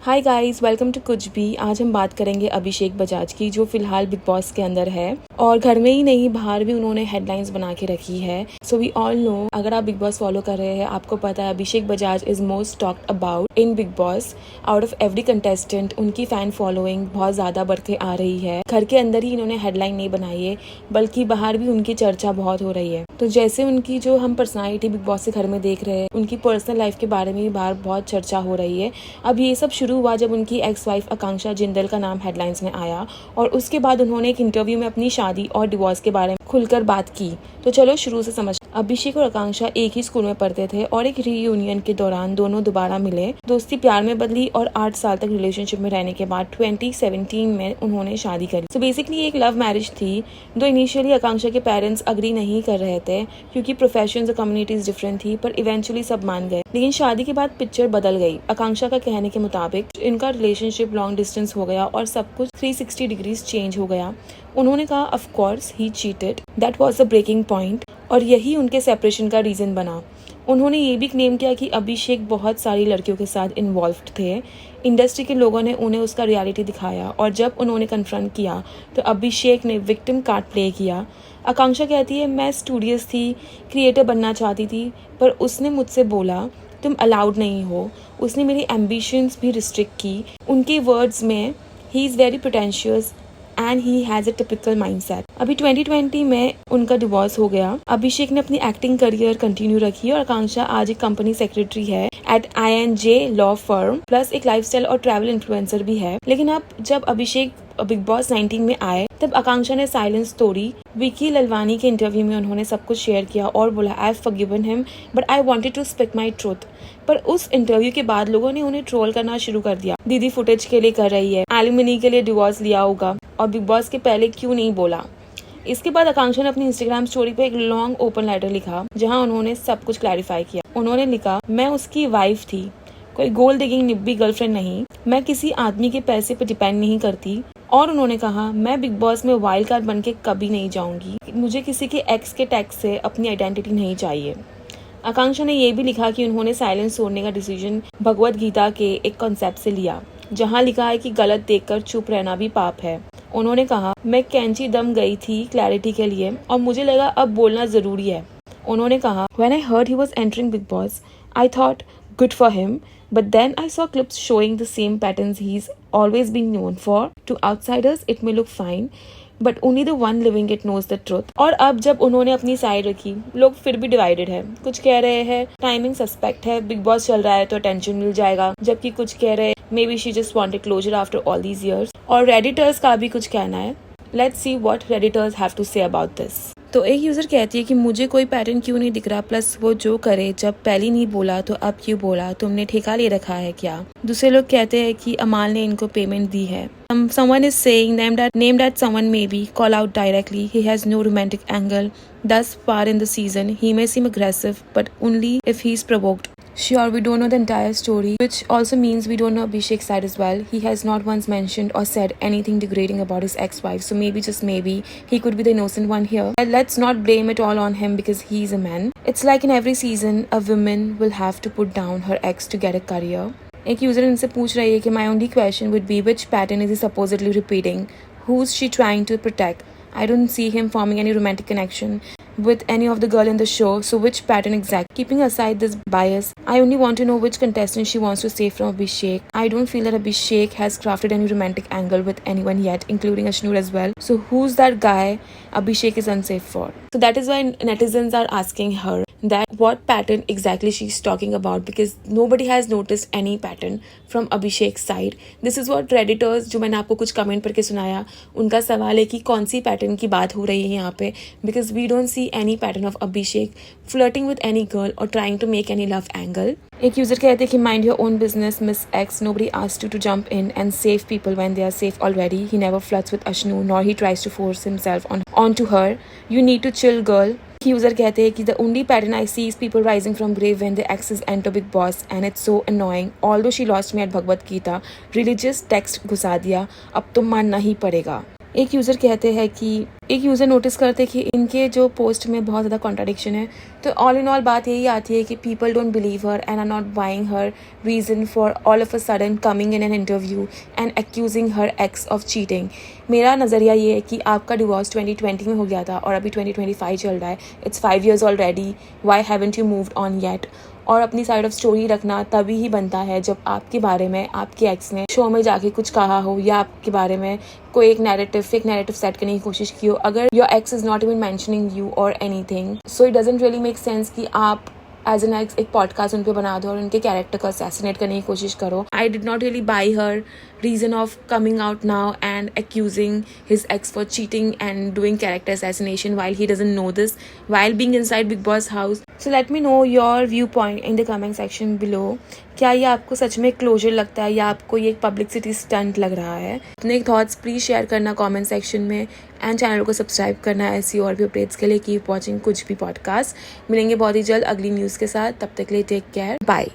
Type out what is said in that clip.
Hi guys, welcome to कुछ भी। आज हम बात करेंगे अभिषेक बजाज की, जो फिलहाल बिग बॉस के अंदर है और घर में ही नहीं बाहर भी उन्होंने हेडलाइंस बना के रखी है। सो वी ऑल नो, अगर आप बिग बॉस फॉलो कर रहे हैं आपको पता है Abhishek Bajaj is most talked about in Bigg Boss. Out of every contestant उनकी फैन फॉलोइंग बहुत ज्यादा बढ़ के आ रही है। घर के अंदर ही इन्होंने हेडलाइन नहीं बनाई है बल्कि बाहर भी उनकी चर्चा बहुत हो रही है। तो जैसे उनकी जो हम पर्सनालिटी बिग बॉस से घर में देख रहे हैं, उनकी पर्सनल लाइफ के बारे में भी बाहर बहुत चर्चा हो रही है। अब ये सब शुरू हुआ जब उनकी एक्स वाइफ आकांक्षा जिंदल का नाम हेडलाइंस में आया और उसके बाद उन्होंने एक इंटरव्यू में अपनी शादी और डिवोर्स के बारे में खुलकर बात की। तो चलो शुरू से समझ। अभिषेक और आकांक्षा एक ही स्कूल में पढ़ते थे और एक रीयूनियन के दौरान दोनों दोबारा मिले। दोस्ती प्यार में बदली और 8 साल तक रिलेशनशिप में रहने के बाद 2017 में उन्होंने शादी करी। तो बेसिकली एक लव मैरिज थी। दो इनिशियली आकांक्षा के पेरेंट्स अग्री नहीं कर रहे थे क्योंकि प्रोफेशंस और कम्युनिटीज डिफरेंट थी, पर इवेंचुअली सब मान गए। लेकिन शादी के बाद पिक्चर बदल गई। आकांक्षा का कहने के मुताबिक इनका रिलेशनशिप लॉन्ग डिस्टेंस हो गया और सब कुछ 360 डिग्रीज चेंज हो गया। उन्होंने कहा ऑफ कोर्स ही cheated, that was the breaking point, और यही उनके सेपरेशन का रीजन बना। उन्होंने ये भी क्लेम किया कि अभिषेक बहुत सारी लड़कियों के साथ इन्वॉल्व्ड थे। इंडस्ट्री के लोगों ने उन्हें उसका रियलिटी दिखाया और जब उन्होंने कन्फ्रंट किया तो अभिषेक ने विक्टिम कार्ड प्ले किया। आकांक्षा कहती है, मैं स्टूडियस थी, क्रिएटर बनना चाहती थी, पर उसने मुझसे बोला तुम अलाउड नहीं हो। उसने मेरी एम्बिशंस भी रिस्ट्रिक्ट की। उनके वर्ड्स में he is very pretentious and he has a typical mindset. अभी 2020 में उनका डिवोर्स हो गया। अभिषेक ने अपनी एक्टिंग करियर कंटिन्यू रखी और आकांक्षा आज एक कंपनी सेक्रेटरी है at INJ law firm, plus एक लाइफस्टाइल और ट्रैवल इन्फ्लुएंसर भी है। लेकिन अब जब अभिषेक बिग बॉस 19 में आए तब आकांक्षा ने साइलेंस तोड़ी। विकी ललवानी के इंटरव्यू में उन्होंने सब कुछ शेयर किया और बोला I have forgiven him but I wanted to speak my truth. पर उस इंटरव्यू के बाद लोगों ने उन्हें ट्रोल करना शुरू कर दिया। दीदी फुटेज के लिए कर रही है, एलिमनी के लिए डिवोर्स लिया होगा और बिग बॉस के पहले क्यों नहीं बोला। इसके बाद आकांक्षा ने अपनी इंस्टाग्राम स्टोरी पे एक लॉन्ग ओपन लेटर लिखा जहां उन्होंने सब कुछ क्लैरिफाई किया। उन्होंने लिखा, मैं उसकी वाइफ थी, कोई गोल्ड डिगिंग निब्बी गर्लफ्रेंड नहीं, मैं किसी आदमी के पैसे पे डिपेंड नहीं करती। और उन्होंने कहा, मैं बिग बॉस में वाइल्ड कार्ड बन के कभी नहीं जाऊंगी, मुझे किसी के एक्स के टैक्स से अपनी आइडेंटिटी नहीं चाहिए। आकांक्षा ने यह भी लिखा कि उन्होंने साइलेंस छोड़ने का डिसीजन भगवत गीता के एक कॉन्सेप्ट से लिया जहां लिखा है कि गलत देखकर चुप रहना भी पाप है। उन्होंने कहा, मैं कैंची दम गई थी क्लैरिटी के लिए और मुझे लगा अब बोलना जरूरी है। उन्होंने कहा, When I heard he was entering Big Boss, I thought good for him, but then I saw clips showing the same patterns he's always been known for. To outsiders it may look fine, but only the one living it knows the truth. और अब जब उन्होंने अपनी side रखी, लोग फिर भी divided है। कुछ कह रहे हैं टाइमिंग सस्पेक्ट है, बिग बॉस चल रहा है तो अटेंशन मिल जाएगा, जबकि कुछ कह रहे हैं maybe she just wanted closure after all these years. और रेडिटर्स का भी कुछ कहना है। Let's see what Redditors have to say about this. तो एक यूजर कहती है कि मुझे कोई पैटर्न क्यों नहीं दिख रहा, प्लस वो जो करे जब पहले नहीं बोला तो अब क्यों बोला, तुमने ठेका ले रखा है क्या। दूसरे लोग कहते हैं कि अमाल ने इनको पेमेंट दी है। Someone is saying name that someone maybe call out directly. He has no romantic angle thus far in the season. He may seem aggressive, but only if he's provoked. Sure, we don't know the entire story, which also means we don't know Abhishek's side as well. He has not once mentioned or said anything degrading about his ex-wife, so maybe, just maybe, he could be the innocent one here. But let's not blame it all on him because he's a man. It's like in every season, a woman will have to put down her ex to get a career. एक user इनसे पूछ रही है कि my only question would be which pattern is he supposedly repeating? Who's she trying to protect? I don't see him forming any romantic connection with any of the girl in the show, so which pattern exact? Keeping aside this bias, I only want to know which contestant she wants to save from Abhishek. I don't feel that Abhishek has crafted any romantic angle with anyone yet, including Ashnoor as well. So who's that guy Abhishek is unsafe for? So that is why netizens are asking her that what pattern exactly she's talking about, because nobody has noticed any pattern from Abhishek's side. This is what redditors, जो मैंने आपको कुछ comment करके सुनाया, उनका सवाल है कि कौन सी पैटर्न की बात हो रही है यहाँ पे, because we don't see any pattern of Abhishek flirting with any girl or trying to make any love angle. एक यूजर कहते हैं कि mind your own business, Miss X. Nobody asked you to jump in and save people when they are safe already. He never flirts with Ashnoor, nor he tries to force himself onto her. You need to chill, girl. User कहते हैं कि the only pattern I see is people rising from grave when the exes enter Big Boss and it's so annoying. Although she lost me at Bhagavad Gita, religious text घुसा दिया, अब तो मानना ही पड़ेगा। एक यूज़र नोटिस करते कि इनके जो पोस्ट में बहुत ज़्यादा कॉन्ट्राडिक्शन है। तो ऑल इन ऑल बात यही आती है कि people don't believe her and are not buying her reason for all of a sudden coming in an interview and accusing her ex of cheating. मेरा नज़रिया ये है कि आपका डिवोर्स 2020 में हो गया था और अभी 2025 चल रहा है। It's 5 years already, why haven't you moved on yet? और अपनी साइड ऑफ स्टोरी रखना तभी ही बनता है जब आपके बारे में आपके एक्स ने शो में जाके कुछ कहा हो या आपके बारे में कोई एक फेक नैरेटिव सेट करने की कोशिश की हो। अगर your ex is not even mentioning you or anything, so it doesn't really make sense कि आप एज एन एक्स एक पॉडकास्ट उन पे बना दो और उनके कैरेक्टर को असैसिनेट करने की कोशिश करो। I did not really by her reason of coming out now and accusing his ex for cheating and doing character assassination while he doesn't know this, while being inside Big Boss house. So let me know your viewpoint in the comment section below. क्या ये आपको सच में closure लगता है या आपको ये एक पब्लिसिटी स्टंट लग रहा है? अपने थॉट्स प्लीज शेयर करना कमेंट सेक्शन में एंड चैनल को सब्सक्राइब करना ऐसी और भी अपडेट्स के लिए। कीप वॉचिंग कुछ भी पॉडकास्ट। मिलेंगे बहुत ही जल्द अगली न्यूज़ के साथ, तब तक के लिए टेक केयर, बाय।